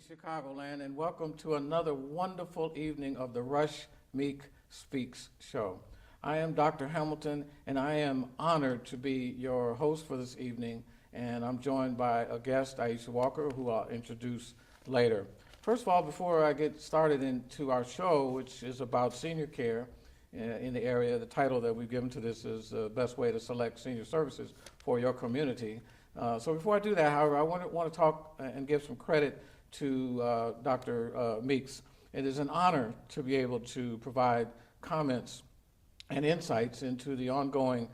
Chicagoland, and welcome to another wonderful evening of the Rush Meek Speaks show. I am Dr. Hamilton, and I am honored to be your host for this evening, and I'm joined by a guest, Ieisha Walker, who I'll introduce later. First of all, before I get started into our show, which is about senior care in the area, the title that we've given to this is the best way to select senior services for your community. So before I do that, however, I want to talk and give some credit to Dr. Meeks. It is an honor to be able to provide comments and insights into the ongoing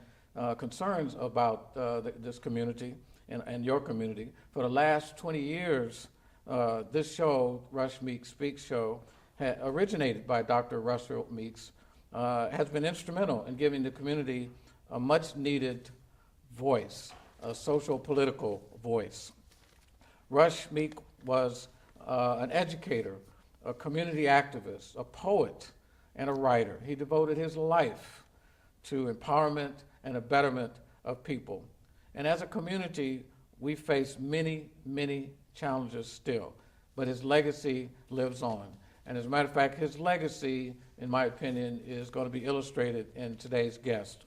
concerns about this community and your community. For the last 20 years, this show, Rush Meek Speaks show, originated by Dr. Russell Meeks, has been instrumental in giving the community a much-needed voice, a social-political voice. Rush Meek was an educator, a community activist, a poet, and a writer. He devoted his life to empowerment and a betterment of people. And as a community, we face many, many challenges still, but his legacy lives on. And as a matter of fact, his legacy, in my opinion, is going to be illustrated in today's guest.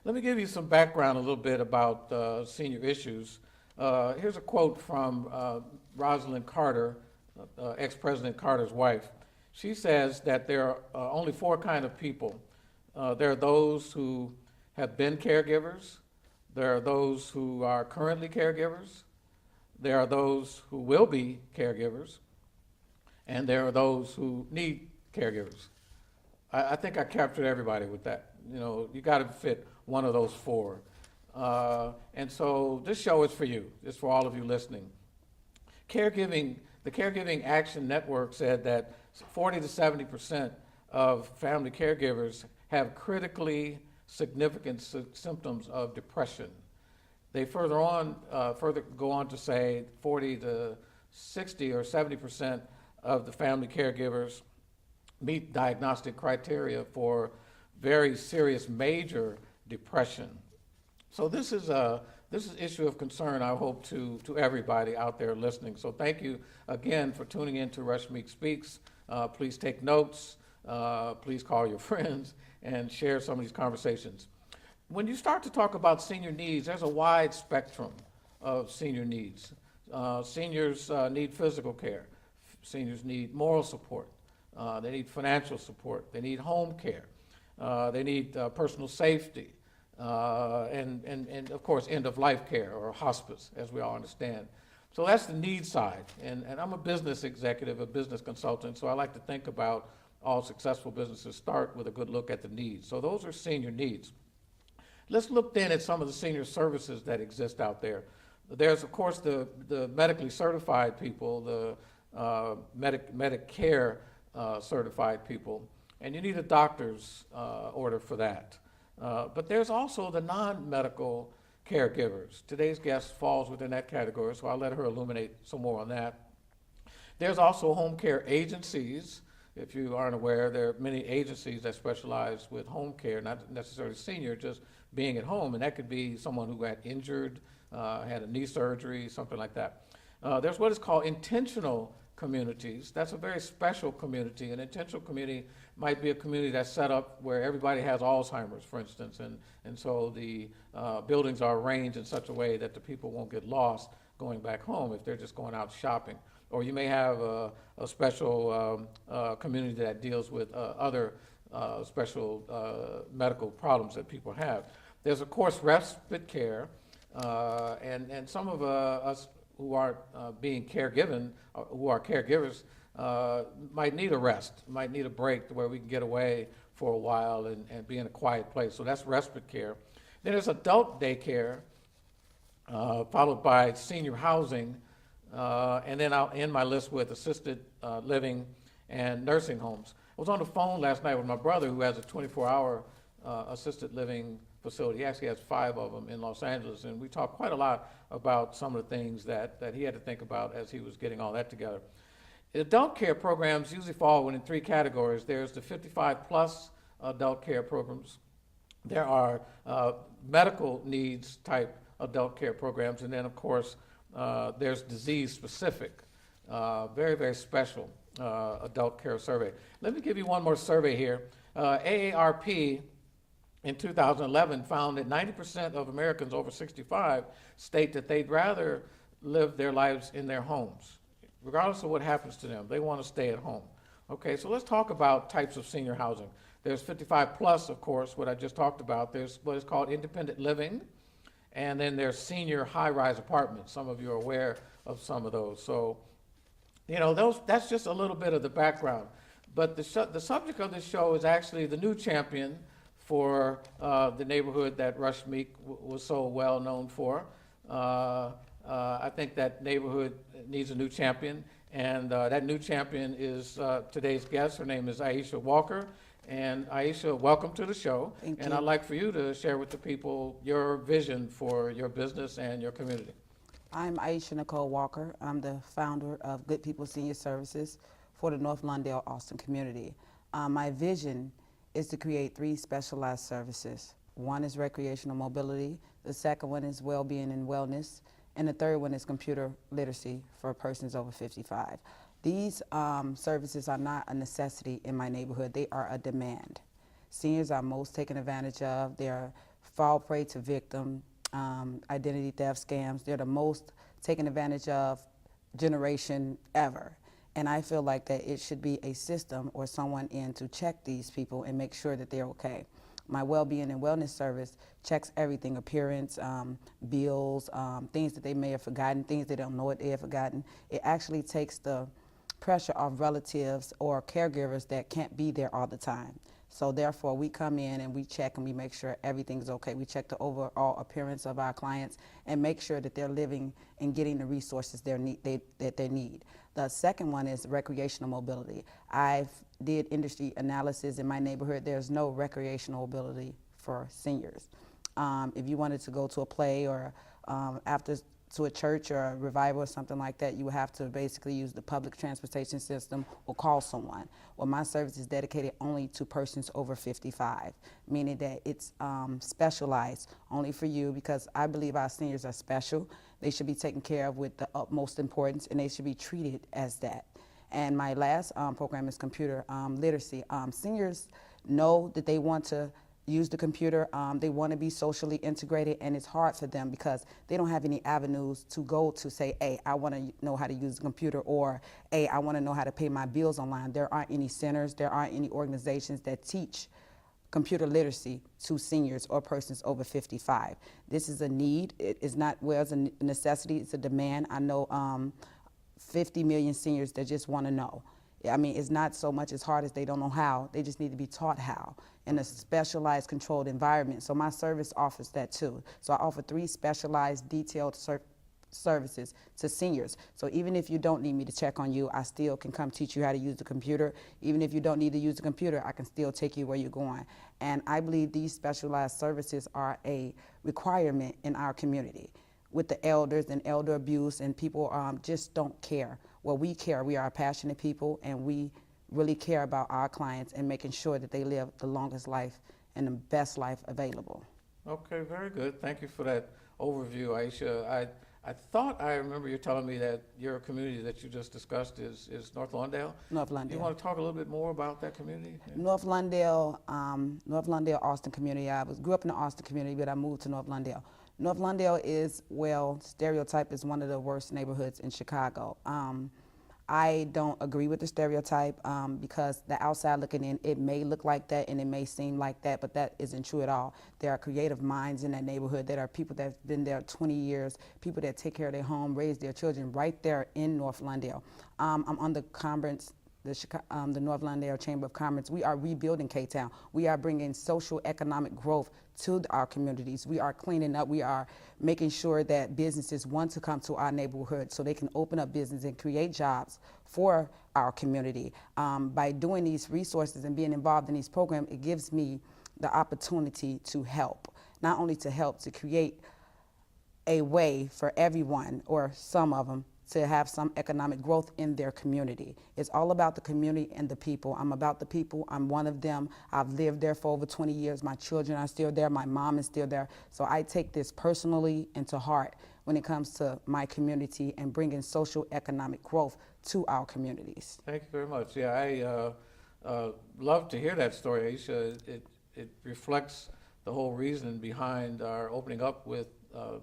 Let me give you some background a little bit about senior issues. Here's a quote from Rosalind Carter, ex-President Carter's wife. She says that there are only four kinds of people. There are those who have been caregivers, there are those who are currently caregivers, there are those who will be caregivers, and there are those who need caregivers. I think I captured everybody with that. You know, you got to fit one of those four. And so this show is for you. It's for all of you listening. The Caregiving Action Network said that 40 to 70% of family caregivers have critically significant symptoms of depression. They further go on to say 40 to 60 or 70% of the family caregivers meet diagnostic criteria for very serious major depression. So this is an issue of concern, I hope, to everybody out there listening. So thank you again for tuning in to Rush Meek Speaks. Please take notes. Please call your friends and share some of these conversations. When you start to talk about senior needs, there's a wide spectrum of senior needs. Seniors need physical care. Seniors need moral support. They need financial support. They need home care. They need personal safety. And of course, end-of-life care or hospice, as we all understand. So that's the need side. And I'm a business executive, a business consultant, so I like to think about all successful businesses start with a good look at the needs. So those are senior needs. Let's look then at some of the senior services that exist out there. There's, of course, the medically certified people, the Medicare certified people, and you need a doctor's order for that. But there's also the non-medical caregivers. Today's guest falls within that category, so I'll let her illuminate some more on that. There's also home care agencies. If you aren't aware, there are many agencies that specialize with home care, not necessarily senior, just being at home, and that could be someone who got injured, had a knee surgery, something like that. There's what is called intentional communities. That's a very special community. An intentional community might be a community that's set up where everybody has Alzheimer's, for instance, and so the buildings are arranged in such a way that the people won't get lost going back home if they're just going out shopping. Or you may have a special community that deals with other special medical problems that people have. There's, of course, respite care, and some of us who are being caregiven, who are caregivers, might need a rest, might need a break where we can get away for a while and be in a quiet place. So that's respite care. Then there's adult daycare, followed by senior housing, and then I'll end my list with assisted living and nursing homes. I was on the phone last night with my brother who has a 24-hour assisted living facility. He actually has 5 of them in Los Angeles, and we talked quite a lot about some of the things that he had to think about as he was getting all that together. Adult care programs usually fall within 3 categories. There's the 55-plus adult care programs. There are medical needs type adult care programs, and then, of course, there's disease-specific Very, very special adult care survey. Let me give you one more survey here. AARP in 2011 found that 90% of Americans over 65 state that they'd rather live their lives in their homes. Regardless of what happens to them, they want to stay at home. Okay, so let's talk about types of senior housing. There's 55 plus, of course, what I just talked about. There's what is called independent living, and then there's senior high-rise apartments. Some of you are aware of some of those. So, that's just a little bit of the background. But the subject of this show is actually the new champion for the neighborhood that Russ Meek was so well known for. I think that neighborhood needs a new champion, and that new champion is today's guest. Her name is Ieisha Walker. And Ieisha, welcome to the show. Thank you. And I'd like for you to share with the people your vision for your business and your community. I'm Ieisha Nicole Walker. I'm the founder of Good People Senior Services for the North Lawndale, Austin community. My vision is to create 3 specialized services. One is recreational mobility, the second one is well-being and wellness, and the third one is computer literacy for persons over 55. These services are not a necessity in my neighborhood, they are a demand. Seniors are most taken advantage of. They're fall prey to victim identity theft scams. They're the most taken advantage of generation ever. And I feel like that it should be a system or someone in to check these people and make sure that they're okay. My well-being and wellness service checks everything, appearance, bills, things that they may have forgotten, things they don't know what they have forgotten. It actually takes the pressure off relatives or caregivers that can't be there all the time. So therefore, we come in and we check and we make sure everything's okay. We check the overall appearance of our clients and make sure that they're living and getting the resources that they need. The second one is recreational mobility. I've did industry analysis in my neighborhood. There's no recreational mobility for seniors. If you wanted to go to a play or after to a church or a revival or something like that, you would have to basically use the public transportation system or call someone. Well, my service is dedicated only to persons over 55, meaning that it's specialized only for you, because I believe our seniors are special. They should be taken care of with the utmost importance, and they should be treated as that. And my last program is computer literacy. Seniors know that they want to use the computer, they want to be socially integrated, and it's hard for them because they don't have any avenues to go to say, hey, I want to know how to use the computer, or hey, I want to know how to pay my bills online. There aren't any centers, there aren't any organizations that teach computer literacy to seniors or persons over 55. This is a need. It is not, well, it's a necessity, it's a demand. I know 50 million seniors that just want to know. I mean, it's not so much as hard as they don't know how, they just need to be taught how in a specialized, controlled environment. So my service offers that too. So I offer 3 specialized, detailed services to seniors. So even if you don't need me to check on you, I still can come teach you how to use the computer. Even if you don't need to use the computer, I can still take you where you're going. And I believe these specialized services are a requirement in our community with the elders and elder abuse, and people just don't care. Well, we care. We are passionate people, and we really care about our clients and making sure that they live the longest life and the best life available. Okay, very good. Thank you for that overview, Ieisha. I thought I remember you telling me that your community that you just discussed is North Lawndale. North Lawndale. You want to talk a little bit more about that community? Yeah. North Lawndale, Austin community. I grew up in the Austin community, but I moved to North Lawndale. North Lawndale is, well, stereotype is one of the worst neighborhoods in Chicago. I don't agree with the stereotype because the outside looking in, it may look like that and it may seem like that, but that isn't true at all. There are creative minds in that neighborhood. There are people that have been there 20 years, people that take care of their home, raise their children right there in North Lawndale. I'm on the conference, the North Lawndale Chamber of Commerce. We are rebuilding K-Town. We are bringing social economic growth to our communities. We are cleaning up. We are making sure that businesses want to come to our neighborhood so they can open up business and create jobs for our community. By doing these resources and being involved in these programs, it gives me the opportunity to help. Not only to help, to create a way for everyone, or some of them, to have some economic growth in their community. It's all about the community and the people. I'm about the people. I'm one of them. I've lived there for over 20 years. My children are still there. My mom is still there. So I take this personally and to heart when it comes to my community and bringing social economic growth to our communities. Thank you very much. Yeah, I love to hear that story, Ieisha. It reflects the whole reason behind our opening up with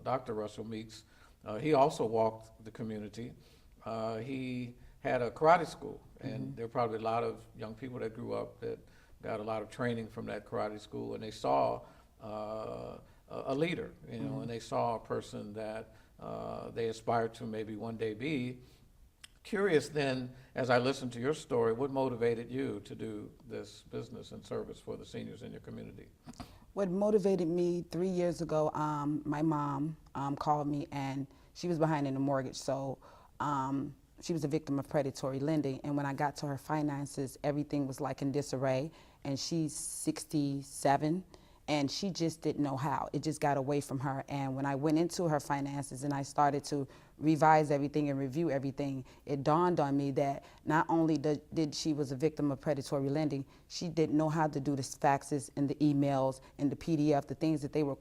Dr. Russell Meeks. He also walked the community. He had a karate school, and there are probably a lot of young people that grew up that got a lot of training from that karate school, and they saw a leader, you know, and they saw a person that they aspired to maybe one day be. Curious then, as I listened to your story, what motivated you to do this business and service for the seniors in your community? What motivated me 3 years ago, my mom called me, and she was behind in a mortgage. So she was a victim of predatory lending. And when I got to her finances, everything was like in disarray. And she's 67, and she just didn't know how. It just got away from her. And when I went into her finances and I started to revise everything and review everything, it dawned on me that not only did she was a victim of predatory lending, she didn't know how to do the faxes and the emails and the PDF, the things that they were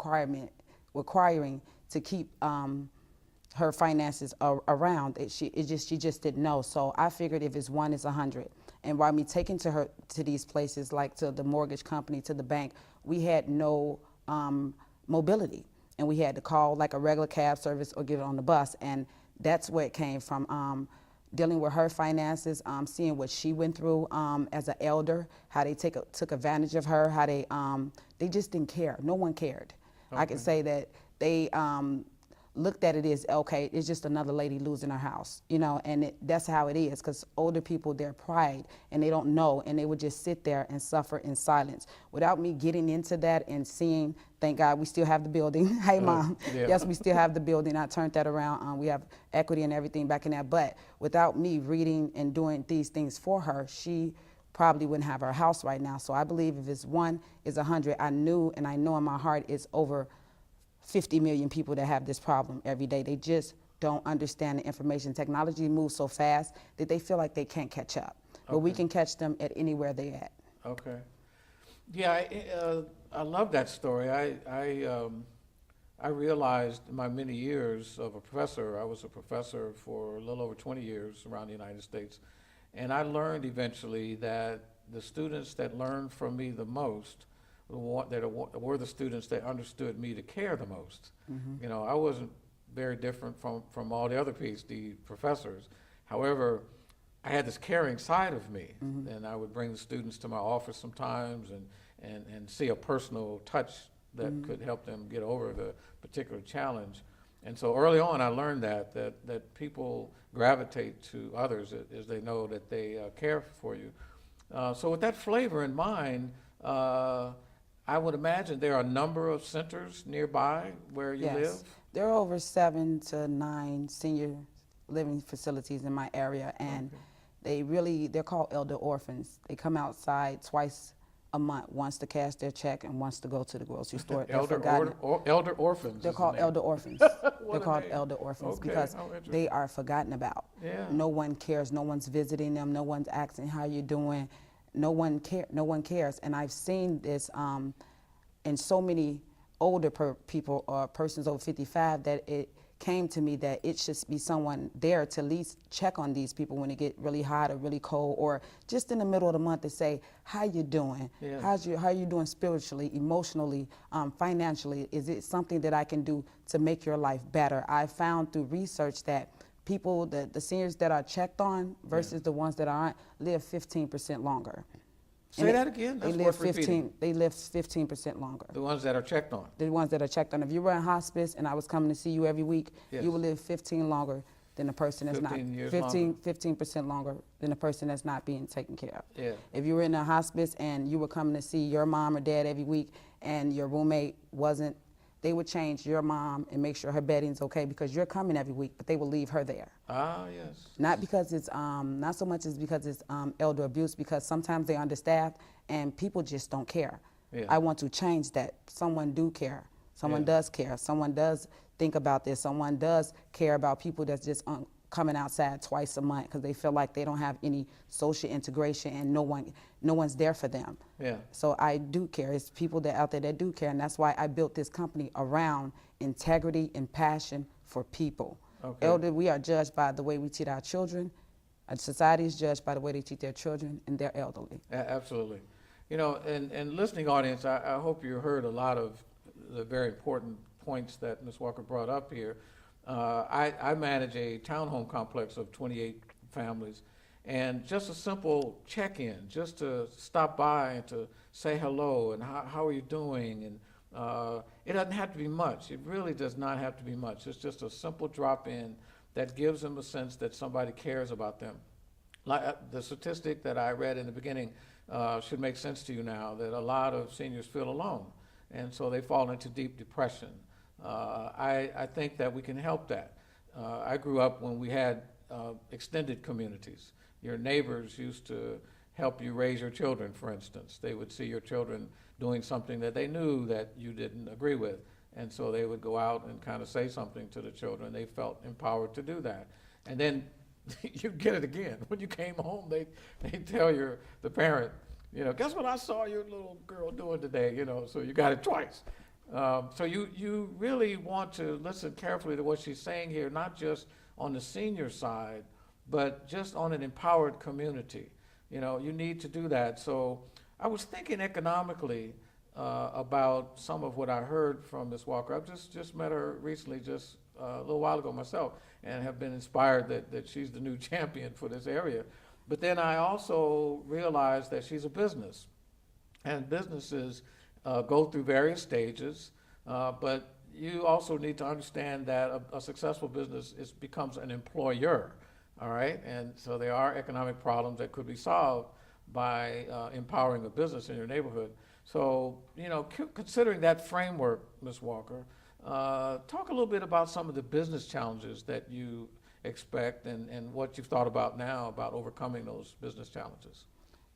requiring to keep her finances around. She just didn't know. So I figured if it's one, it's 100. And while me taking her to these places, like to the mortgage company, to the bank, we had no mobility. And we had to call like a regular cab service or get on the bus. And that's where it came from, dealing with her finances, seeing what she went through as an elder, how they took advantage of her, how they just didn't care. No one cared. Okay. I can say that they looked at it as, okay, it's just another lady losing her house, you know, and that's how it is, because older people, their pride, and they don't know, and they would just sit there and suffer in silence. Without me getting into that and seeing, thank God we still have the building. Hey, Mom. Yeah. Yes, we still have the building. I turned that around. We have equity and everything back in that, but without me reading and doing these things for her, she probably wouldn't have her house right now. So I believe if it's one, it's 100. I knew, and I know in my heart it's over 50 million people that have this problem every day. They just don't understand the information. Technology moves so fast that they feel like they can't catch up. But we can catch them at anywhere they're at. Okay. Yeah, I love that story. I realized in my many years of a professor, I was a professor for a little over 20 years around the United States, and I learned eventually that the students that learned from me the most were the students that understood me to care the most. You know, I wasn't very different from all the other PhD professors. However, I had this caring side of me, and I would bring the students to my office sometimes and see a personal touch that could help them get over the particular challenge. And so early on, I learned that people gravitate to others as they know that they care for you. So with that flavor in mind, I would imagine there are a number of centers nearby where you live? There are over 7 to 9 senior living facilities in my area, and they're called elder orphans. They come outside twice a month, once to cash their check and once to go to the grocery store. Elder orphans. They're called elder orphans. They're called elder orphans because they are forgotten about. Yeah. No one cares. No one's visiting them. No one's asking how you're doing. No one cares. And I've seen this in so many older people or persons over 55 that it came to me that it should be someone there to at least check on these people when it get really hot or really cold, or just in the middle of the month to say, how you doing? Yeah. How you doing spiritually, emotionally, financially? Is it something that I can do to make your life better? I found through research that people, the seniors that are checked on versus the ones that aren't, live 15% longer. Say that again? That's worth repeating. They live 15% longer. The ones that are checked on? The ones that are checked on. If you were in hospice and I was coming to see you every week, you would live 15 longer than a person that's not. 15% longer than a person that's not being taken care of. Yeah. If you were in a hospice and you were coming to see your mom or dad every week and your roommate wasn't, they would change your mom and make sure her bedding's okay because you're coming every week, but they will leave her there. Ah, yes. Not because it's, not so much as because it's elder abuse, because sometimes they're understaffed and people just don't care. Yeah. I want to change that. Someone do care. Someone does care. Someone does think about this. Someone does care about people that's just coming outside twice a month because they feel like they don't have any social integration and no one's there for them. Yeah. So I do care. It's people that out there that do care, and that's why I built this company around integrity and passion for people. Okay. Elder, we are judged by the way we treat our children A society is judged by the way they treat their children and their elderly. Absolutely. You know, and listening audience, I hope you heard a lot of the very important points that Ms. Walker brought up here. I manage a townhome complex of 28 families, and just a simple check-in, just to stop by and to say hello and how are you doing, and it doesn't have to be much. It really does not have to be much. It's just a simple drop-in that gives them a sense that somebody cares about them. Like the statistic that I read in the beginning should make sense to you now, that a lot of seniors feel alone, and so they fall into deep depression. I think that we can help that. I grew up when we had extended communities. Your neighbors used to help you raise your children, for instance. They would see your children doing something that they knew that you didn't agree with, and so they would go out and kind of say something to the children. They felt empowered to do that. And then you get it again. When you came home, they tell the parent, you know, guess what I saw your little girl doing today, you know, so you got it twice. So you really want to listen carefully to what she's saying here, not just on the senior side, but just on an empowered community. You know, you need to do that. So I was thinking economically about some of what I heard from Ms. Walker. I've just met her recently, just a little while ago myself, and have been inspired that she's the new champion for this area. But then I also realized that she's a business, and businesses go through various stages, but you also need to understand that a successful business becomes an employer, all right? And so there are economic problems that could be solved by empowering a business in your neighborhood. So, you know, considering that framework, Ms. Walker, talk a little bit about some of the business challenges that you expect and what you've thought about now about overcoming those business challenges.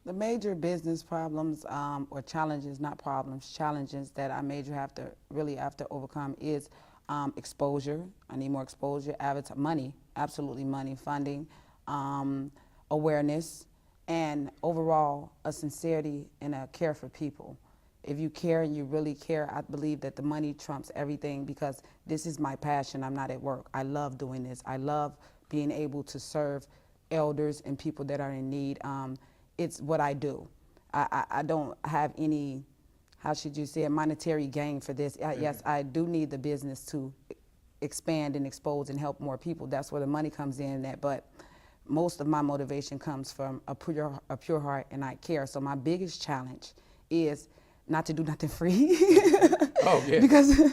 The major business problems or challenges, not problems, challenges that I really have to overcome is exposure. I need more exposure, money, absolutely money, funding, awareness, and overall a sincerity and a care for people. If you care and you really care, I believe that the money trumps everything, because this is my passion. I'm not at work. I love doing this. I love being able to serve elders and people that are in need. It's what I do. I don't have any, how should you say, a monetary gain for this. Yes, I do need the business to expand and expose and help more people. That's where the money comes in. But most of my motivation comes from a pure heart, and I care. So my biggest challenge is not to do nothing free. Oh, yeah. Because you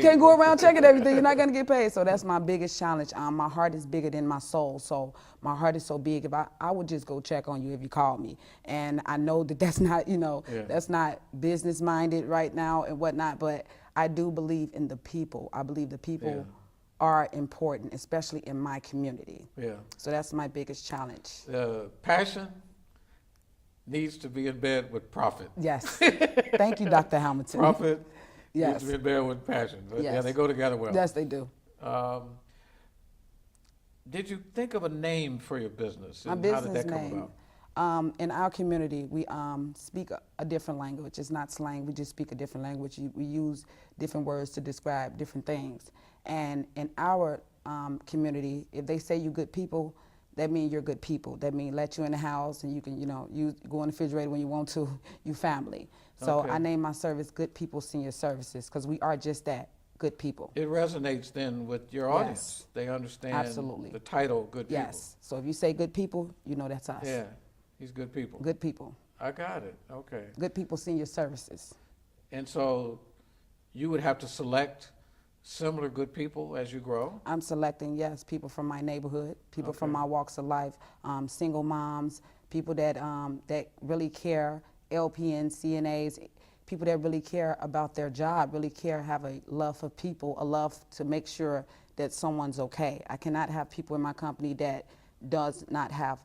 can't go around checking everything. You're not going to get paid. So that's my biggest challenge. My heart is bigger than my soul. So my heart is so big. If I would just go check on you if you called me. And I know that that's not, that's not business minded right now and whatnot. But I do believe in the people. I believe the people are important, especially in my community. Yeah. So that's my biggest challenge. Passion needs to be in bed with profit. Yes. Thank you, Dr. Hamilton. Profit needs to be in bed with passion. Yes. Yeah, they go together well. Yes, they do. Did you think of a name for your business? My business how did that come about? In our community, we speak a different language. It's not slang. We just speak a different language. We use different words to describe different things. And in our community, if they say you good people, that means you're good people. That means let you in the house and you can, you go in the refrigerator when you want to, you family. So I name my service Good People Senior Services, because we are just that, good people. It resonates then with your audience. Yes. They understand absolutely the title, Good People. Yes. So if you say good people, that's us. Yeah, he's good people. Good people. I got it, okay. Good People Senior Services. And so you would have to select similar good people as you grow? I'm selecting, yes, people from my neighborhood, people from my walks of life, single moms, people that really care, LPNs, CNAs, people that really care about their job, really care, have a love for people, a love to make sure that someone's okay. I cannot have people in my company that does not have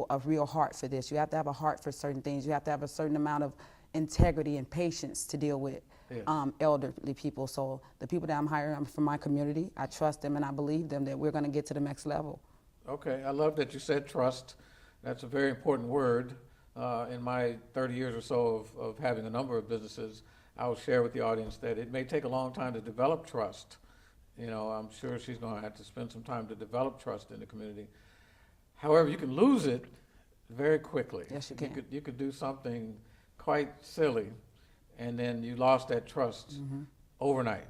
a real heart for this. You have to have a heart for certain things. You have to have a certain amount of integrity and patience to deal with elderly people. So the people that I'm hiring from my community, I trust them and I believe them that we're going to get to the next level. Okay, I love that you said trust. That's a very important word. In my 30 years or so of having a number of businesses, I will share with the audience that it may take a long time to develop trust. I'm sure she's going to have to spend some time to develop trust in the community. However, you can lose it very quickly. Yes, you can. You could do something quite silly, and then you lost that trust overnight.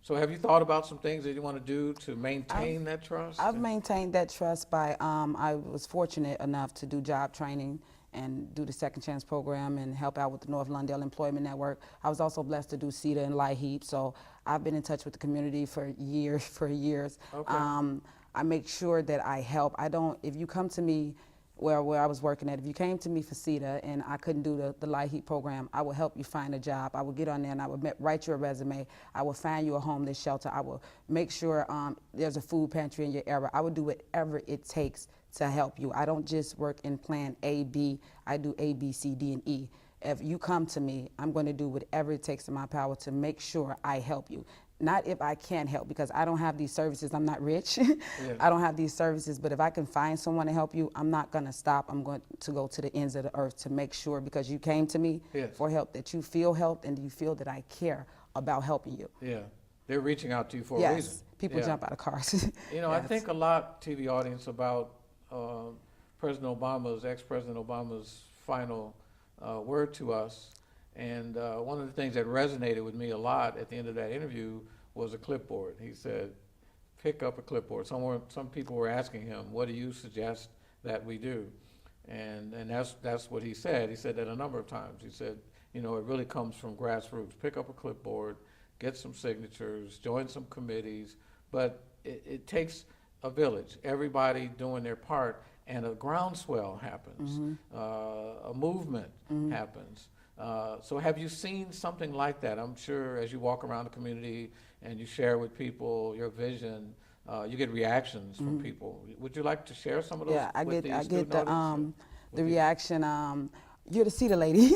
So have you thought about some things that you want to do to maintain that trust? I've maintained that trust by, I was fortunate enough to do job training and do the Second Chance program and help out with the North Lawndale Employment Network. I was also blessed to do CETA and LIHEAP, so I've been in touch with the community for years. Okay. I make sure that I help. If you come to me where I was working at, if you came to me for CETA and I couldn't do the LIHEAP program, I would help you find a job. I would get on there and I would write you a resume. I would find you a homeless shelter. I will make sure there's a food pantry in your area. I would do whatever it takes to help you. I don't just work in plan A, B. I do A, B, C, D, and E. If you come to me, I'm going to do whatever it takes in my power to make sure I help you. Not if I can't help, because I don't have these services. I'm not rich. Yeah. I don't have these services, but if I can find someone to help you, I'm not going to stop. I'm going to go to the ends of the earth to make sure, because you came to me for help, that you feel helped and you feel that I care about helping you. Yeah, they're reaching out to you for a reason. People jump out of cars. I think a lot, TV audience, about ex-President Obama's final word to us. And one of the things that resonated with me a lot at the end of that interview was a clipboard. He said, pick up a clipboard. Some people were asking him, what do you suggest that we do? And that's what he said. He said that a number of times. He said, it really comes from grassroots. Pick up a clipboard, get some signatures, join some committees. But it takes a village, everybody doing their part, and a groundswell happens. A movement happens. So have you seen something like that? I'm sure as you walk around the community and you share with people your vision, you get reactions from people. Would you like to share some of those? Yeah, I with get the reaction. You're the CETA lady.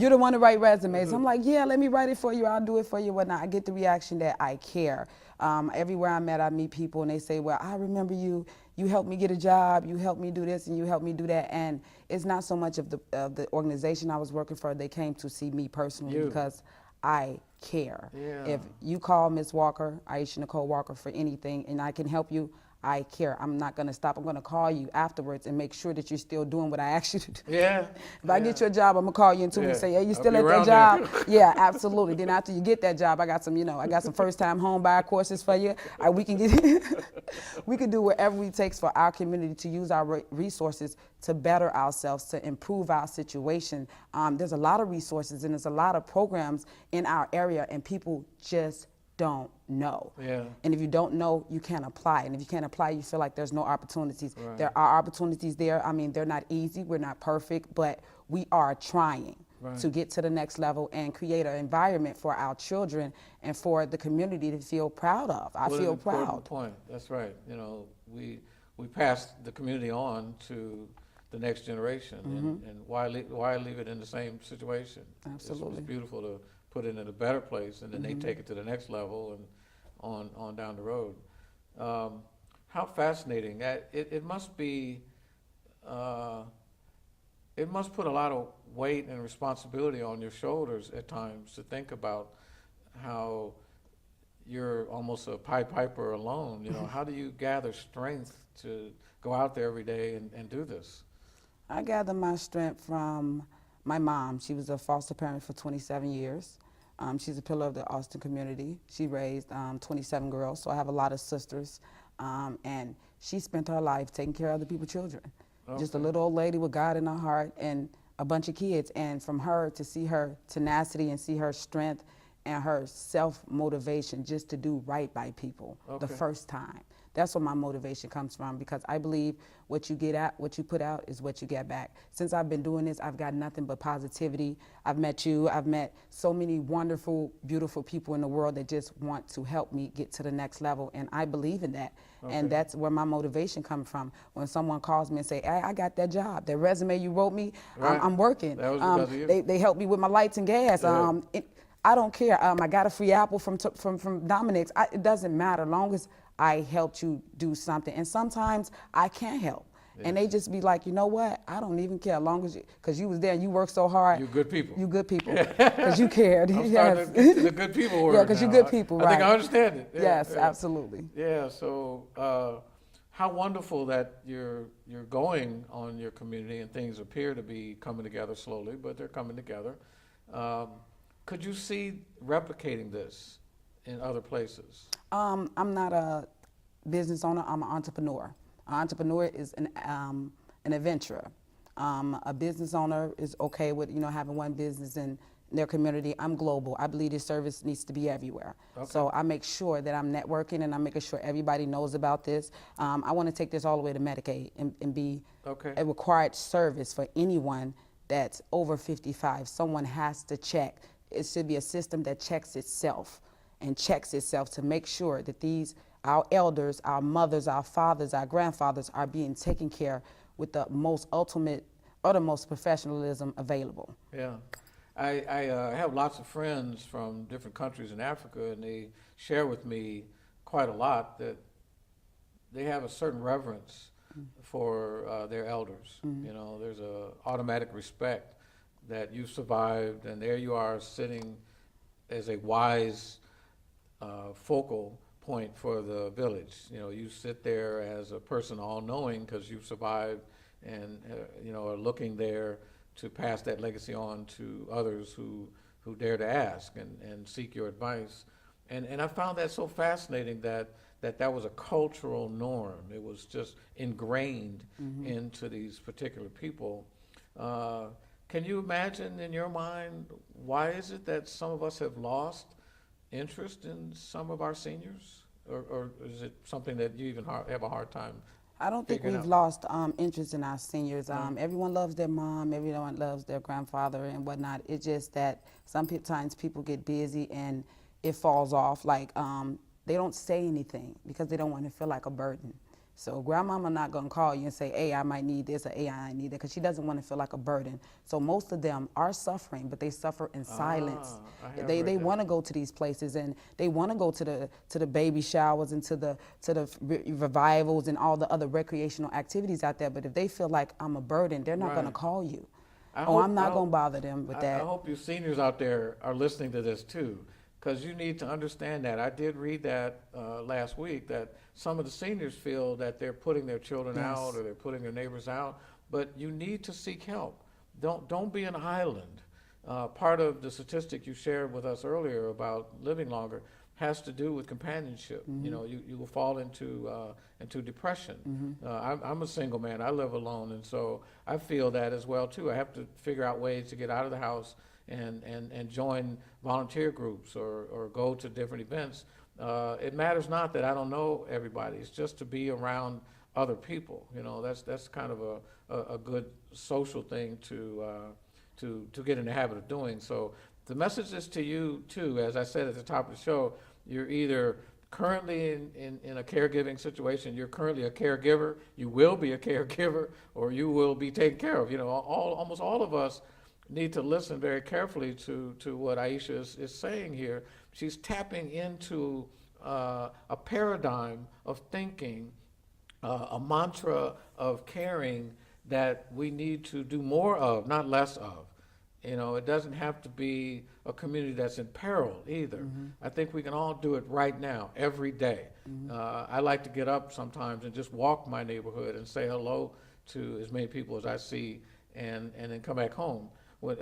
You're the one to write resumes. I'm like, yeah, let me write it for you. I'll do it for you. Whatnot. I get the reaction that I care. Everywhere I'm at, I meet people and they say, well, I remember you. You helped me get a job. You helped me do this and you helped me do that. And it's not so much of the organization I was working for. They came to see me personally because I care. Yeah. If you call Ms. Walker, Ieisha Nicole Walker, for anything and I can help you, I care. I'm not going to stop. I'm going to call you afterwards and make sure that you're still doing what I asked you to do. Yeah. If I get you a job, I'm going to call you in 2 weeks and say, hey, you still at that job? Yeah, absolutely. Then after you get that job, I got some first-time home buyer courses for you. We can do whatever it takes for our community to use our resources to better ourselves, to improve our situation. There's a lot of resources and there's a lot of programs in our area, and people just don't know. Yeah. And if you don't know, you can't apply. And if you can't apply, you feel like there's no opportunities. Right. There are opportunities there. I mean, they're not easy. We're not perfect, but we are trying to get to the next level and create an environment for our children and for the community to feel proud of. I feel proud. Important point. That's right. We pass the community on to the next generation, and why leave it in the same situation? Absolutely. It's beautiful to put it in a better place, and then they take it to the next level and on down the road. How fascinating! It must be. It must put a lot of weight and responsibility on your shoulders at times to think about how you're almost a Pied Piper alone. How do you gather strength to go out there every day and do this? I gather my strength from my mom. She was a foster parent for 27 years. She's a pillar of the Austin community. She raised 27 girls, so I have a lot of sisters. And she spent her life taking care of other people's children. Okay. Just a little old lady with God in her heart and a bunch of kids. And from her, to see her tenacity and see her strength and her self-motivation just to do right by people the first time. That's where my motivation comes from, because I believe what you put out is what you get back. Since I've been doing this, I've got nothing but positivity. I've met you. I've met so many wonderful, beautiful people in the world that just want to help me get to the next level, and I believe in that. And that's where my motivation comes from. When someone calls me and say, hey, I got that job, that resume you wrote me, I'm working. That was because of you. They helped me with my lights and gas. I don't care. I got a free apple from Dominic's. It doesn't matter, long as I helped you do something. And sometimes I can't help. Yes. And they just be like, you know what? I don't even care, long as because you was there and you worked so hard. You good people. You good people. Because you cared. I'm starting to get to the good people word. Yeah, because you good people, right. I think I understand it. Yes, absolutely. Yeah, so how wonderful that you're going on your community and things appear to be coming together slowly, but they're coming together. Um, could you see replicating this in other places? I'm not a business owner. I'm an entrepreneur. An entrepreneur is an adventurer. A business owner is okay with having one business in their community. I'm global. I believe this service needs to be everywhere. Okay. So I make sure that I'm networking and I'm making sure everybody knows about this. I want to take this all the way to Medicaid and be Okay. a required service for anyone that's over 55. Someone has to check. It should be a system that checks itself and checks itself to make sure that our elders, our mothers, our fathers, our grandfathers are being taken care with the most ultimate, uttermost professionalism available. Yeah. I have lots of friends from different countries in Africa, and they share with me quite a lot that they have a certain reverence for their elders. Mm-hmm. There's a automatic respect that you survived, and there you are sitting as a wise focal point for the village. You sit there as a person all-knowing because you survived, and are looking there to pass that legacy on to others who dare to ask and seek your advice. And I found that so fascinating that was a cultural norm. It was just ingrained into these particular people. Can you imagine in your mind, why is it that some of us have lost interest in some of our seniors? Or is it something that you even have a hard time? I don't think we've lost interest in our seniors. Everyone loves their mom, everyone loves their grandfather and whatnot. It's just that sometimes people get busy and it falls off. Like they don't say anything because they don't want to feel like a burden. So grandmama not going to call you and say, hey, I might need this, or hey, I need that, because she doesn't want to feel like a burden. So most of them are suffering, but they suffer in silence. They want to go to these places, and they want to go to the baby showers and to the revivals and all the other recreational activities out there. But if they feel like I'm a burden, they're not going to call you. I'm not going to bother them with that. I hope you seniors out there are listening to this too, because you need to understand that. I did read that last week, that some of the seniors feel that they're putting their children out or they're putting their neighbors out, but you need to seek help. Don't be an island. Part of the statistic you shared with us earlier about living longer has to do with companionship. You will fall into depression. I'm a single man. I live alone, and so I feel that as well too. I have to figure out ways to get out of the house and join volunteer groups or go to different events. It matters not that I don't know everybody. It's just to be around other people. That's kind of a good social thing to get in the habit of doing. So the message is to you too. As I said at the top of the show, you're either currently in a caregiving situation, you're currently a caregiver, you will be a caregiver, or you will be taken care of. Almost all of us need to listen very carefully to what Ieisha is saying here. She's tapping into a paradigm of thinking, a mantra of caring that we need to do more of, not less of. It doesn't have to be a community that's in peril either. I think we can all do it right now, every day. I like to get up sometimes and just walk my neighborhood and say hello to as many people as I see and then come back home.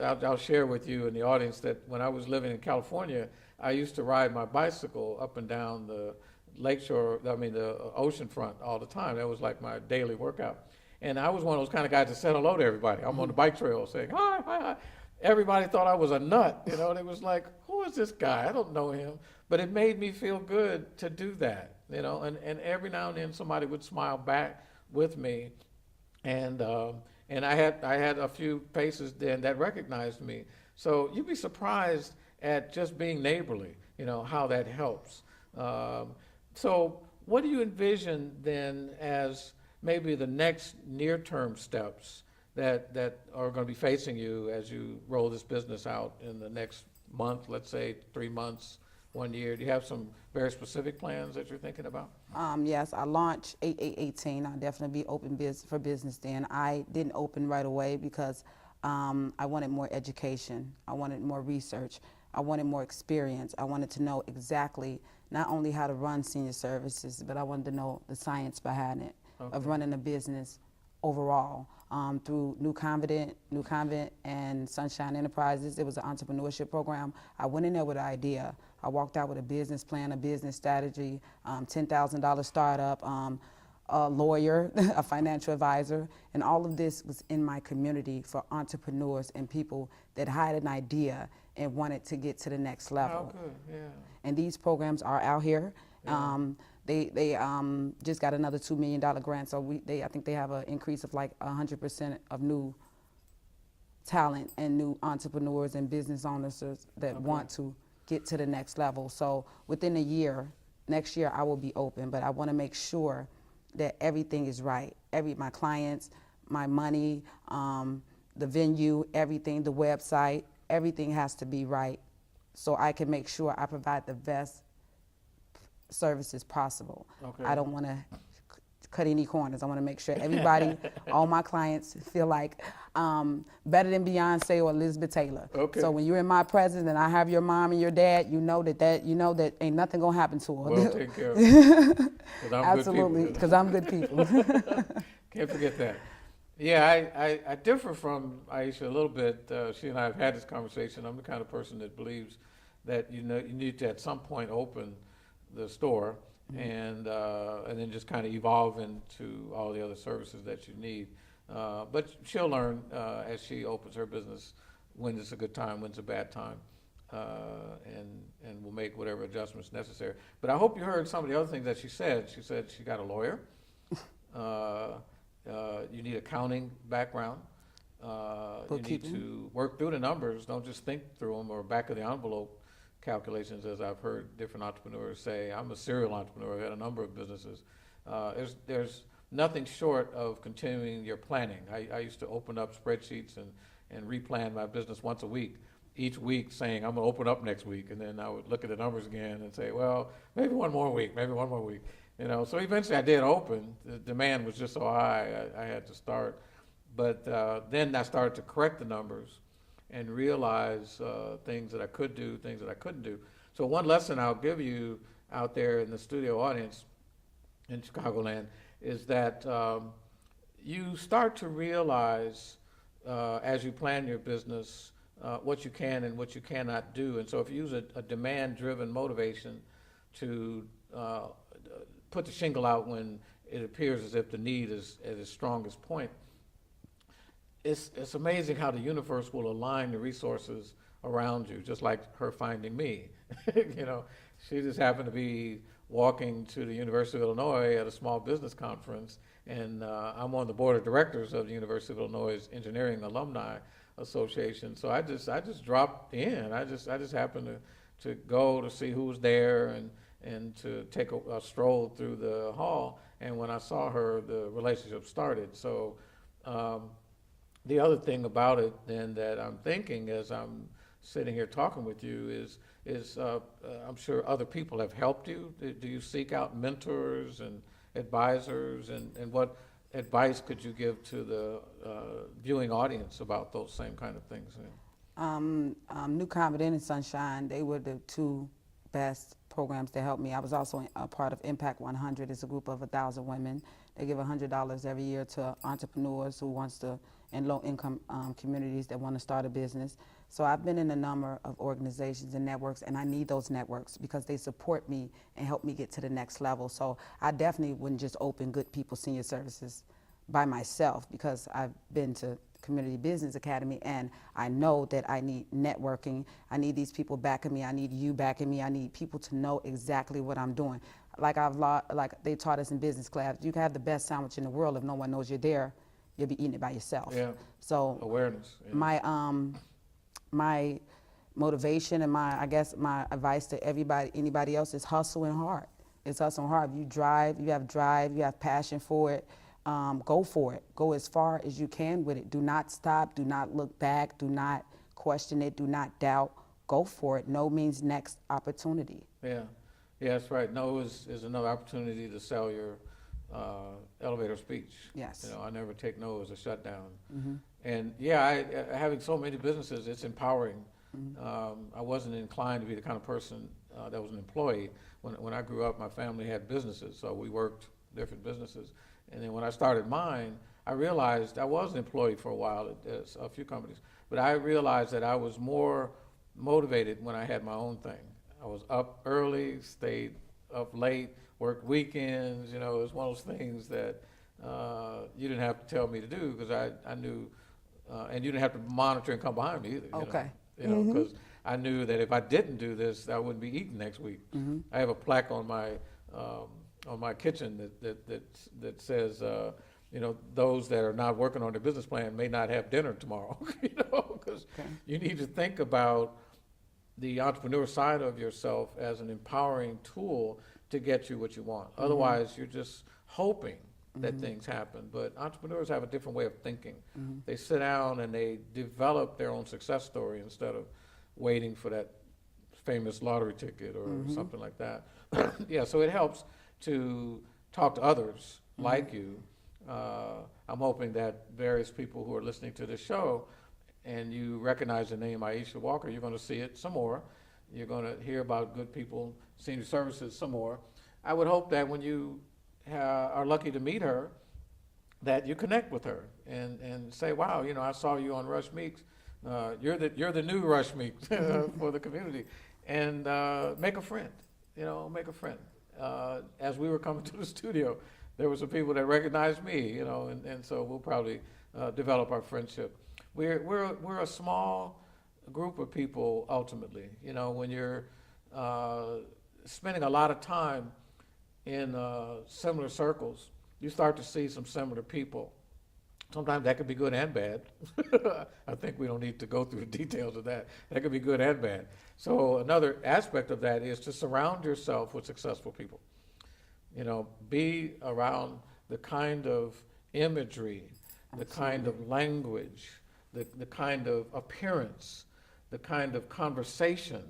I'll share with you in the audience that when I was living in California, I used to ride my bicycle up and down the the ocean front all the time. That was like my daily workout. And I was one of those kind of guys that said hello to everybody. I'm on the bike trail saying, hi, hi, hi. Everybody thought I was a nut. They was like, who is this guy? I don't know him. But it made me feel good to do that, and every now and then somebody would smile back with me. And I had a few faces then that recognized me. So you'd be surprised at just being neighborly, how that helps. So what do you envision then as maybe the next near-term steps that are going to be facing you as you roll this business out in the next month, let's say 3 months, 1 year? Do you have some very specific plans that you're thinking about? Yes, I launched 8/8/18. I'll definitely be open for business then. I didn't open right away because I wanted more education. I wanted more research. I wanted more experience. I wanted to know exactly not only how to run senior services, but I wanted to know the science behind it. of running a business overall. Through New Convent and Sunshine Enterprises. It was an entrepreneurship program. I went in there with an idea. I walked out with a business plan, a business strategy, $10,000 startup, a lawyer, a financial advisor, and all of this was in my community for entrepreneurs and people that had an idea and wanted to get to the next level. Oh, good, yeah. And these programs are out here. Yeah. They just got another $2 million grant, so I think they have an increase of like 100% of new talent and new entrepreneurs and business owners that want to get to the next level. So within a year, next year I will be open, but I want to make sure that everything is right. My clients, my money, the venue, everything, the website, everything has to be right so I can make sure I provide the best services possible. Okay. I don't want to cut any corners. I want to make sure everybody, all my clients feel like better than Beyonce or Elizabeth Taylor. Okay. So when you're in my presence and I have your mom and your dad, you know that ain't nothing gonna happen to her. Well taken care of. 'Cause I'm Absolutely, good because I'm good people. Can't forget that. Yeah, I differ from Ieisha a little bit. She and I have had this conversation. I'm the kind of person that believes that you need to at some point open the store and then just kind of evolve into all the other services that you need. But she'll learn as she opens her business when it's a good time, when it's a bad time, and will make whatever adjustments necessary. But I hope you heard some of the other things that she said. She said she got a lawyer. You need accounting background. You need to work through the numbers. Don't just think through them or back of the envelope calculations, as I've heard different entrepreneurs say. I'm a serial entrepreneur. I've had a number of businesses. There's nothing short of continuing your planning. I used to open up spreadsheets and replan my business once a week, each week saying I'm going to open up next week, and then I would look at the numbers again and say, well, maybe one more week. So eventually I did open. The demand was just so high, I had to start. But then I started to correct the numbers and realize things that I could do, things that I couldn't do. So one lesson I'll give you out there in the studio audience in Chicagoland is that you start to realize as you plan your business what you can and what you cannot do. And so if you use a demand-driven motivation to put the shingle out when it appears as if the need is at its strongest point, it's amazing how the universe will align the resources around you, just like her finding me. She just happened to be walking to the University of Illinois at a small business conference, and I'm on the board of directors of the University of Illinois Engineering Alumni Association. So I just dropped in. I just happened to go to see who was there and to take a stroll through the hall. And when I saw her, the relationship started. So the other thing about it then that I'm thinking as I'm sitting here talking with you is I'm sure other people have helped you. Do you seek out mentors and advisors, and what advice could you give to the viewing audience about those same kind of things? New Confident and Sunshine, they were the two best programs to help me. I was also a part of Impact 100. It's a group of 1,000 women. They give $100 every year to entrepreneurs who wants to, in low-income communities that want to start a business. So I've been in a number of organizations and networks, and I need those networks because they support me and help me get to the next level. So I definitely wouldn't just open Good People Senior Services by myself, because I've been to Community Business Academy and I know that I need networking. I need these people backing me. I need you backing me. I need people to know exactly what I'm doing. Like they taught us in business class, you can have the best sandwich in the world. If no one knows you're there, you'll be eating it by yourself. Yeah. So awareness. Yeah. My motivation and my advice to anybody else is hustling hard. It's hustling hard. You have drive, you have passion for it. Go for it. Go as far as you can with it. Do not stop. Do not look back. Do not question it. Do not doubt. Go for it. No means next opportunity. Yeah, that's right. No is another opportunity to sell your elevator speech. Yes. I never take no as a shutdown. Mm-hmm. And having so many businesses, it's empowering. Mm-hmm. I wasn't inclined to be the kind of person that was an employee. When I grew up, my family had businesses, so we worked different businesses. And then when I started mine, I realized I was an employee for a while at a few companies, but I realized that I was more motivated when I had my own thing. I was up early, stayed up late, worked weekends. It was one of those things that you didn't have to tell me to do because I knew, and you didn't have to monitor and come behind me either. Okay. Because I knew that if I didn't do this, I wouldn't be eating next week. I have a plaque on my kitchen that says, those that are not working on their business plan may not have dinner tomorrow. Because you need to think about the entrepreneur side of yourself as an empowering tool to get you what you want. Otherwise, you're just hoping that things happen. But entrepreneurs have a different way of thinking. They sit down and they develop their own success story instead of waiting for that famous lottery ticket or something like that. Yeah, so it helps to talk to others like you. I'm hoping that various people who are listening to this show and you recognize the name Ieisha Walker, you're going to see it some more. You're going to hear about Good People Senior Services some more. I would hope that when you are lucky to meet her, that you connect with her and say, wow, I saw you on Rush Meeks. You're the new Rush Meeks for the community. And make a friend, make a friend. As we were coming to the studio, there were some people that recognized me, and so we'll probably develop our friendship. We're a small group of people ultimately. When you're spending a lot of time in similar circles, you start to see some similar people. Sometimes that could be good and bad. I think we don't need to go through the details of that. That could be good and bad. So another aspect of that is to surround yourself with successful people. Be around the kind of imagery, the kind of language, the kind of appearance, the kind of conversation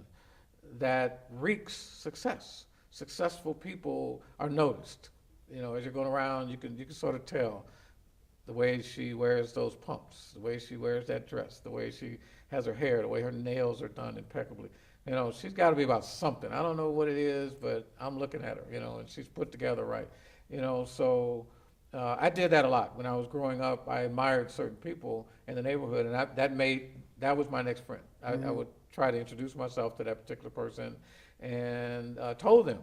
that reeks success. Successful people are noticed. As you're going around, you can sort of tell the way she wears those pumps, the way she wears that dress, the way she has her hair, the way her nails are done impeccably. She's got to be about something. I don't know what it is, but I'm looking at her, and she's put together right. So I did that a lot. When I was growing up, I admired certain people in the neighborhood, and that was my next friend. I would try to introduce myself to that particular person and told them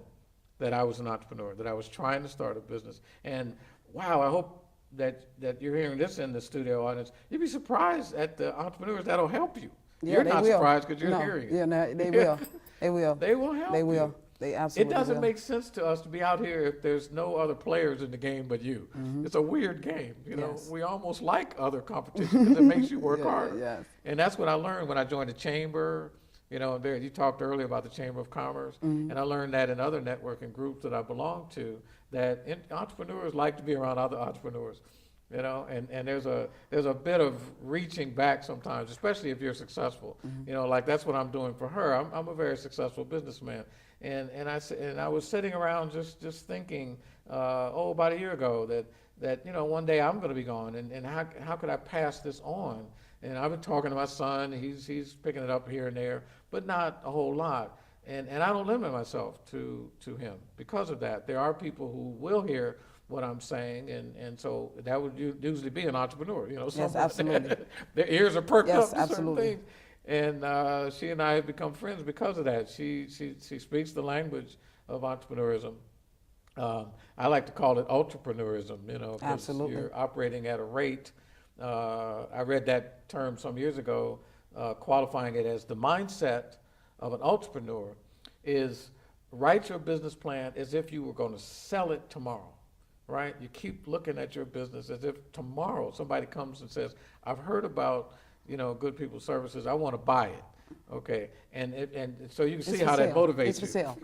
that I was an entrepreneur, that I was trying to start a business. And wow, I hope that you're hearing this in the studio audience. You'd be surprised at the entrepreneurs that'll help you. Yeah, you're not surprised because you're hearing it. Yeah, no, they will. They will. They will help They you. will. They absolutely It doesn't will. make sense to us to be out here if there's no other players in the game but you. It's a weird game. Yes. We almost like other competition because it makes you work harder. Yes. And that's what I learned when I joined the chamber. You talked earlier about the Chamber of Commerce, and I learned that in other networking groups that I belong to, that entrepreneurs like to be around other entrepreneurs. And there's a bit of reaching back sometimes, especially if you're successful. Like that's what I'm doing for her. I'm a very successful businessman, and I was sitting around just thinking, about a year ago that one day I'm going to be gone, and how could I pass this on? And I've been talking to my son. He's picking it up here and there, but not a whole lot. And I don't limit myself to him because of that. There are people who will hear what I'm saying, and so that would usually be an entrepreneur, Yes, absolutely. Their ears are perked Yes, up to absolutely. certain things. And she and I have become friends because of that. She speaks the language of entrepreneurism. I like to call it ultrapreneurism, because Absolutely. you're operating at a rate. I read that term some years ago, qualifying it as the mindset of an entrepreneur is write your business plan as if you were going to sell it tomorrow. Right? You keep looking at your business as if tomorrow somebody comes and says, I've heard about, Good People Services. I want to buy it. Okay. And so you can see how that motivates It's you. for sale.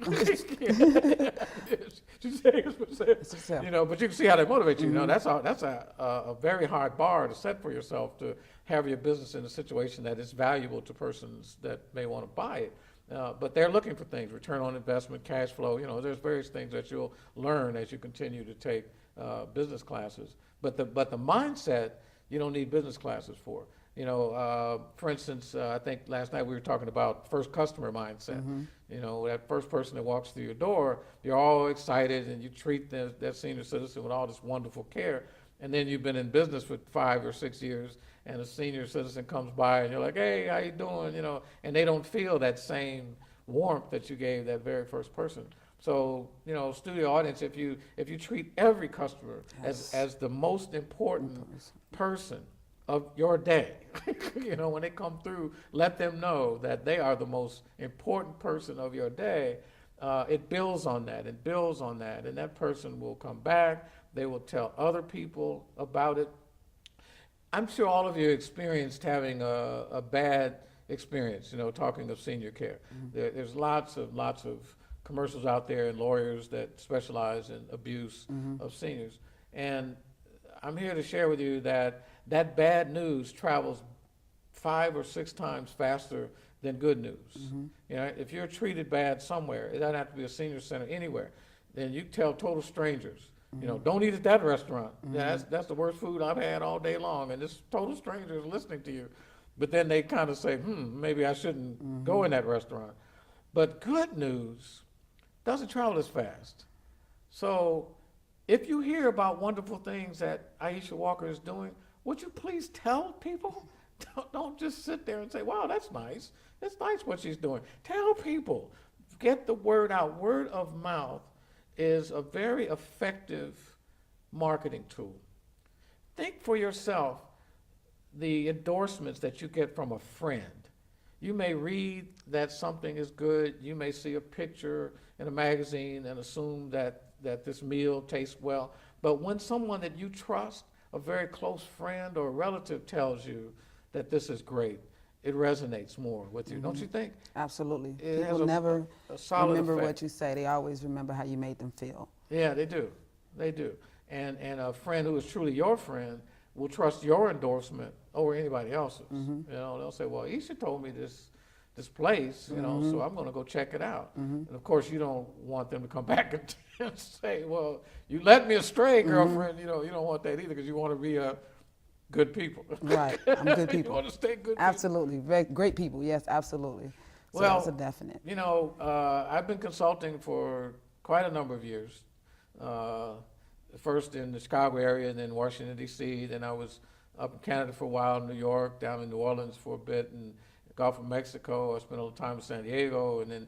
She's saying it's for sale. It's for sale. But you can see how that motivates you. That's a very hard bar to set for yourself to have your business in a situation that is valuable to persons that may want to buy it. But they're looking for things, return on investment, cash flow. There's various things that you'll learn as you continue to take business classes. But the mindset, you don't need business classes for. For instance, I think last night we were talking about first customer mindset. That first person that walks through your door, you're all excited and you treat that senior citizen with all this wonderful care. And then you've been in business for 5 or 6 years, and a senior citizen comes by and you're like, hey, how you doing? And they don't feel that same warmth that you gave that very first person. So, studio audience, if you treat every customer as the most important person of your day, when they come through, let them know that they are the most important person of your day. It builds on that, and that person will come back. They will tell other people about it. I'm sure all of you experienced having a bad experience, talking of senior care. There's lots of commercials out there and lawyers that specialize in abuse of seniors. And I'm here to share with you that bad news travels 5 or 6 times faster than good news. If you're treated bad somewhere, it doesn't have to be a senior center, anywhere, then you tell total strangers, don't eat at that restaurant. That's the worst food I've had all day long, and this total stranger is listening to you. But then they kind of say, maybe I shouldn't go in that restaurant. But good news doesn't travel as fast. So if you hear about wonderful things that Ieisha Walker is doing, would you please tell people? Don't just sit there and say, wow, that's nice. That's nice what she's doing. Tell people. Get the word out. Word of mouth is a very effective marketing tool. Think for yourself the endorsements that you get from a friend. You may read that something is good. You may see a picture in a magazine and assume that this meal tastes well. But when someone that you trust, a very close friend or relative, tells you that this is great, it resonates more with you, don't you think? Absolutely. It People has never a solid remember effect. what you say. They always remember how you made them feel. Yeah, they do. They do. And a friend who is truly your friend will trust your endorsement over anybody else's. They'll say, well, Ieisha told me this place, so I'm going to go check it out. And of course, you don't want them to come back and say, well, you led me astray, girlfriend. You don't want that either, because you want to be good people. Right, I'm good people. You want to stay good Absolutely, great people. Yes, absolutely. So well, that's a definite. I've been consulting for quite a number of years. First in the Chicago area, and then Washington, D.C. Then I was up in Canada for a while, New York, down in New Orleans for a bit, and Gulf of Mexico. I spent a little time in San Diego, and then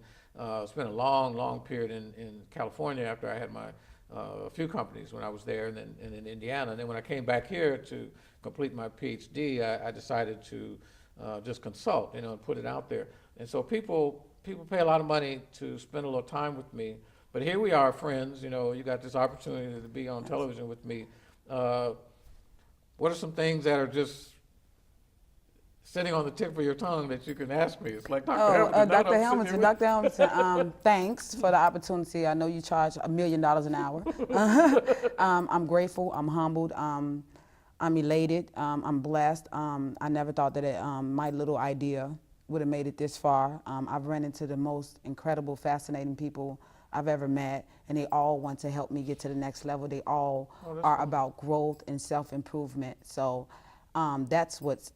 spent a long period in California after I had my a few companies when I was there, and then in Indiana. And then when I came back here to complete my PhD, I decided to just consult, and put it out there. And so people pay a lot of money to spend a little time with me. But here we are, friends. You got this opportunity to be on television with me. What are some things that are just sitting on the tip of your tongue that you can ask me? It's like Dr. Hamilton. Dr. Hamilton, thanks for the opportunity. I know you charge $1 million an hour. I'm grateful. I'm humbled. I'm elated. I'm blessed. I never thought that my little idea would have made it this far. I've run into the most incredible, fascinating people I've ever met, and they all want to help me get to the next level. They all are about growth and self-improvement. So that's what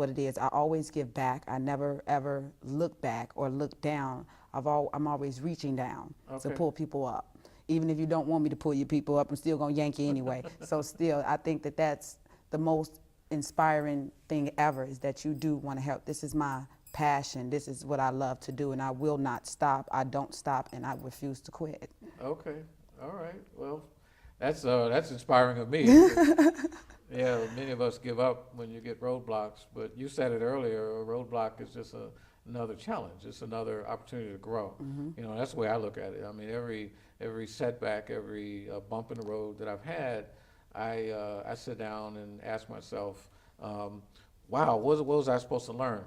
it is. I always give back. I never ever look back or look down. I'm always reaching down to pull people up. Even if you don't want me to pull your people up, I'm still gonna yank you anyway. So still, I think that that's the most inspiring thing ever, is that you do want to help. This is my passion. This is what I love to do, and I will not stop. I don't stop, and I refuse to quit. Okay, all right. Well, that's inspiring of me. Yeah, many of us give up when you get roadblocks, but you said it earlier. A roadblock is just another challenge. It's another opportunity to grow. That's the way I look at it. I mean, every setback, every bump in the road that I've had, I sit down and ask myself, wow, what was I supposed to learn?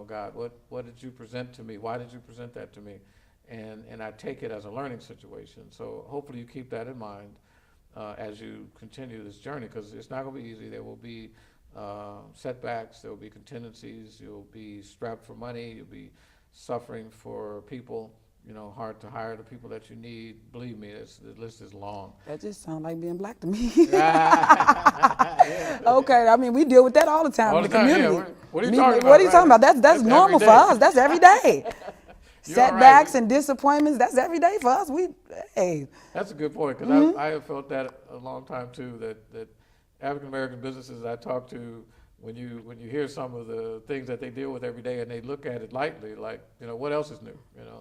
God, what did you present to me? Why did you present that to me? And I take it as a learning situation. So hopefully you keep that in mind as you continue this journey, because it's not going to be easy. There will be setbacks. There will be contingencies. You'll be strapped for money. You'll be suffering for people. hard to hire the people that you need. Believe me, the list is long. That just sounds like being black to me. Yeah. Okay, I mean, we deal with that all the time All in the the time, yeah. community. What are you talking about? What are you talking Right. about? That's normal every for day. us. That's every day. You're all right. Setbacks and disappointments, that's every day for us. Hey. That's a good point, because I have felt that a long time too, that African American businesses I talk to, when you hear some of the things that they deal with every day and they look at it lightly, like, what else is new?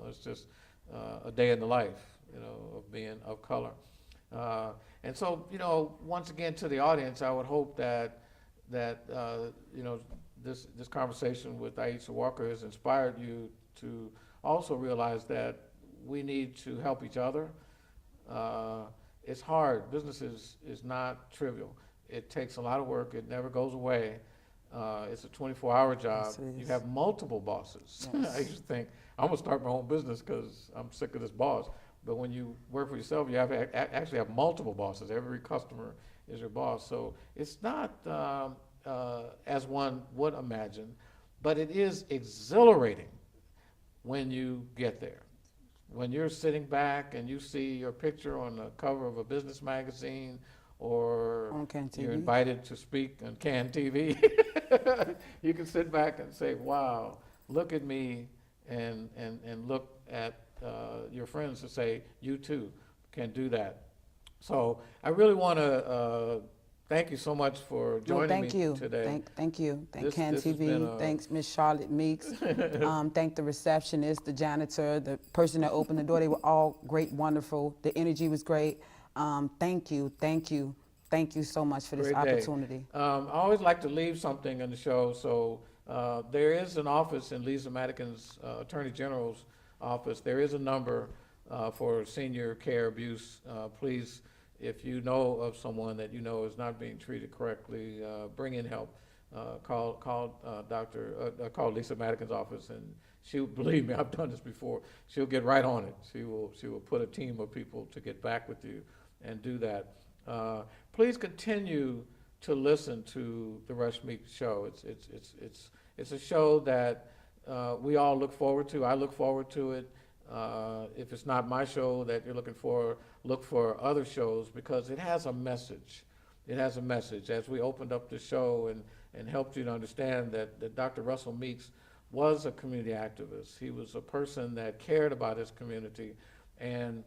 It's just a day in the life, of being of color. And so, once again, to the audience, I would hope that this conversation with Ieisha Walker has inspired you to also realize that we need to help each other. It's hard. Business is not trivial. It takes a lot of work. It never goes away. It's a 24-hour job. Yes, it You is. have multiple bosses. Yes. I used to think, I'm going to start my own business because I'm sick of this boss. But when you work for yourself, you actually have multiple bosses. Every customer is your boss. So it's not as one would imagine, but it is exhilarating when you get there. When you're sitting back and you see your picture on the cover of a business magazine, or On Can TV. you're invited to speak on Can TV, you can sit back and say, wow, look at me, and look at your friends and say, you too can do that. So I really want to thank you so much for joining me today. Thank you. Thank This Can has been TV. Thanks, Miss Charlotte Meeks. Thank the receptionist, the janitor, the person that opened the door. They were all great, wonderful. The energy was great. Thank you so much for this Great day. opportunity. I always like to leave something in the show. So there is an office in Lisa Madigan's Attorney General's office. There is a number for senior care abuse. Please, if you know of someone that is not being treated correctly, bring in help. Call Lisa Madigan's office, and she'll, believe me, I've done this before. She'll get right on it. She will put a team of people to get back with you and do that. Please continue to listen to the Russ Meek Show. It's a show that we all look forward to. I look forward to it. If it's not my show that you're looking for, look for other shows, because it has a message. It has a message. As we opened up the show and helped you to understand that Dr. Russell Meeks was a community activist. He was a person that cared about his community. And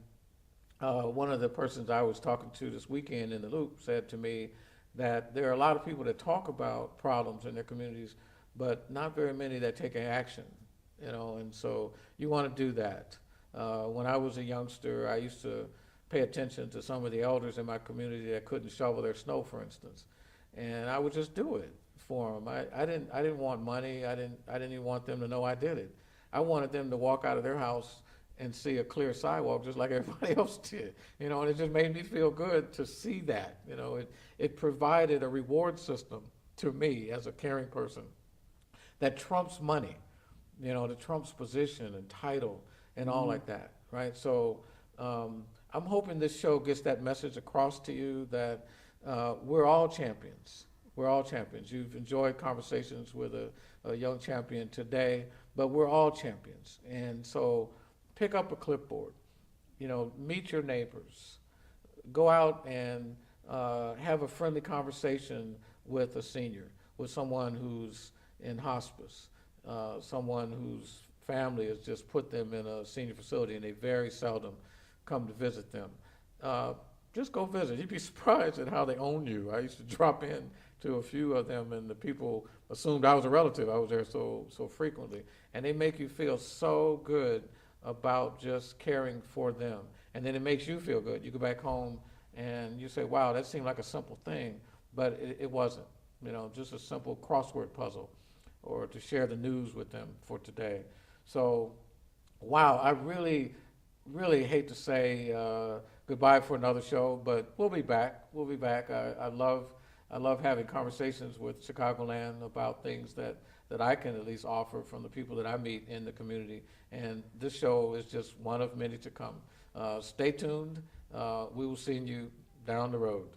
one of the persons I was talking to this weekend in the Loop said to me that there are a lot of people that talk about problems in their communities, but not very many that take action. And so you want to do that. When I was a youngster, I used to pay attention to some of the elders in my community that couldn't shovel their snow, for instance, and I would just do it for them. I didn't want money. I didn't even want them to know I did it. I wanted them to walk out of their house and see a clear sidewalk just like everybody else did. And it just made me feel good to see that. It provided a reward system to me as a caring person that trumps money. That trumps position and title and all like that, right? So I'm hoping this show gets that message across to you that we're all champions. We're all champions. You've enjoyed conversations with a young champion today, but we're all champions. And so pick up a clipboard, meet your neighbors, go out and have a friendly conversation with a senior, with someone who's in hospice, someone whose family has just put them in a senior facility and they very seldom come to visit them. Just go visit. You'd be surprised at how they own you. I used to drop in to a few of them, and the people assumed I was a relative. I was there so frequently. And they make you feel so good about just caring for them. And then it makes you feel good. You go back home and you say, wow, that seemed like a simple thing, but it wasn't. Just a simple crossword puzzle, or to share the news with them for today. So, wow, I really, really hate to say goodbye for another show, but we'll be back. We'll be back. I love having conversations with Chicagoland about things that I can at least offer from the people that I meet in the community. And this show is just one of many to come. Stay tuned. We will see you down the road.